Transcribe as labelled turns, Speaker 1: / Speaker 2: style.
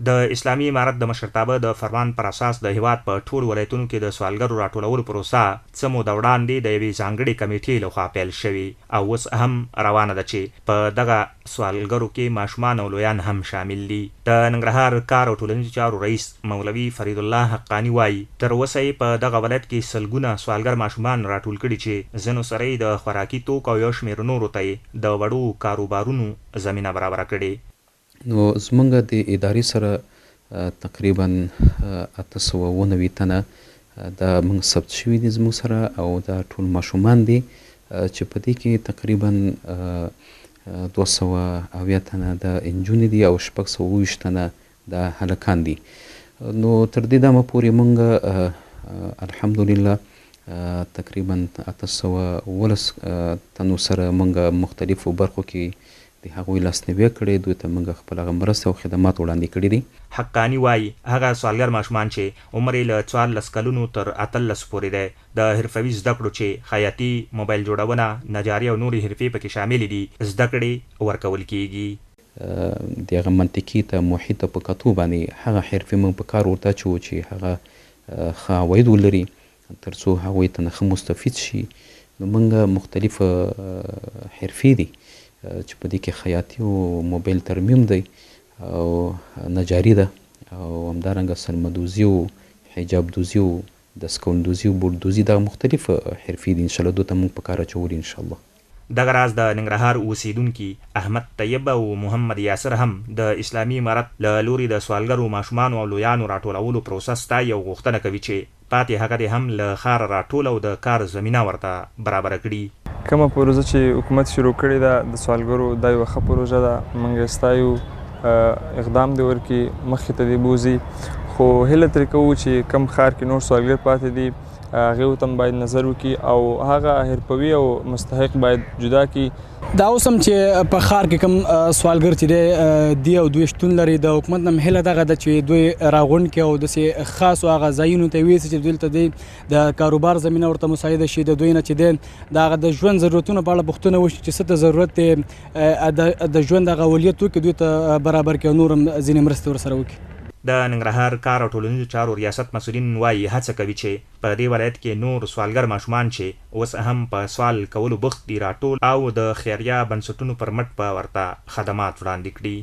Speaker 1: د اسلامي امارت د مشرتابه د فرمان پر اساس د هیواد په ټول ولایتونو کې د سوالګرو راټولولو پروسه څه موده وړاندې د یوې ځانګړې کمیټې لخوا پیل شوې او اوس هم روانه ده چې په دغه سوالګرو کې ماشومان او لویان هم شامل دي. د ننګرهار کار او ټولنیزو چارو رئیس مولوي فرید الله حقانی وایي تر اوسه په دغه ولایت کې سلګونه سوالګر ماشومان راټول کړي چې ځینو سره د خوراکي توکو او یو شمېر نورو ته د وړو کاروبارونو زمینه برابره کړې.
Speaker 2: نو زمونږ د ادارې سره تقریبا 890 تنه دا موږ ثبت شوي دي زموږ سره او دا ټول ماشومان دي چې په دې کې تقریبا 280 تنه د انجونې دي او 620 تنه د هلکان دي. نو تر دې دمه پورې موږ الحمدلله تقریبا 819 تنو سره موږ مختلفو برخو کې د هغوی لاسنیوی کړی، دوی ته موږ خپل هغه مرسته او خدمات وړاندې کړي دي.
Speaker 1: حقانی وایي هغه سوالګر ماشومان چې عمر یې له 14 کلونو تر 18 پورې دی د حرفوي زده کړو چې خیاطي، موبایل جوړونه، نجاري او نورې حرفې پکې شاملې دي زده کړې ورکول کیږي.
Speaker 2: د هغه منطقي ته محیط په کتو باندې هغه حرفې موږ په کار ورته اچوو چې هغه ښه عواید ولري تر څو هغوی ته ښه مستفید شي. نو موږ مختلف حرفې دي چې په دې کې خیاطي او موبایل ترمیم دی او نجاري ده او همدارنګه سلمدوزي او حجاب دوزي او دستکول دوزي او بورډ دوزي دا مختلف حرفې دي انشاءالله دوی ته موږ په کار اچولي انشاءالله.
Speaker 1: دغه راز د ننګرهار اوسیدونکي احمد طیب او محمد یاسر هم د اسلامي امارت له لوري د سوالګرو ماشومانو او لویانو راټولولو پروسس ته یو غوښتنه کوي چې پاتې هغه دې هم له ښاره راټول او د کار زمینه ورته برابره کړي.
Speaker 3: کومه پروژه چې حکومت شروع کړې ده د سوالګرو دا یوه ښه پروژه ده، موږ یې ستایو، اقدام دې ورکړي، مخې ته دې بوځي. خو هیله ترې کوو چې کم ښار کې نور سوالګر پاتې دي هغې ته هم باید نظر وکړي او هغه حرفوي او مستحق باید جدا کړي.
Speaker 4: دا اوس هم چې په ښار کې کوم سوالګر چې دی او دوی شتون لري د حکومت نه هیله دغه ده چې دوی راغونډ کړي او داسې خاصو هغه ځایونو ته یوسي چې دوی ته دی د کاروبار زمینه ورته مساعده شي، د دوی نه چې دی د هغه د ژوند ضرورتونو په اړه پوښتنه وشي چې څه ته ضرورت دی د ژوند هغه اولویت توکي دوی ته برابر کړي او نور هم ځینې مرستې ورسره وکړي.
Speaker 1: د ننګرهار کار او ټولنیزو چارو ریاست مسؤلین وایي هڅه کوي چې په دې ولایت کې نور سوالګر ماشومان چې اوس هم په سوال کولو بوخت دي راټول او د خیریه بنسټونو پر مټ په ورته خدمات وړاندې کړي.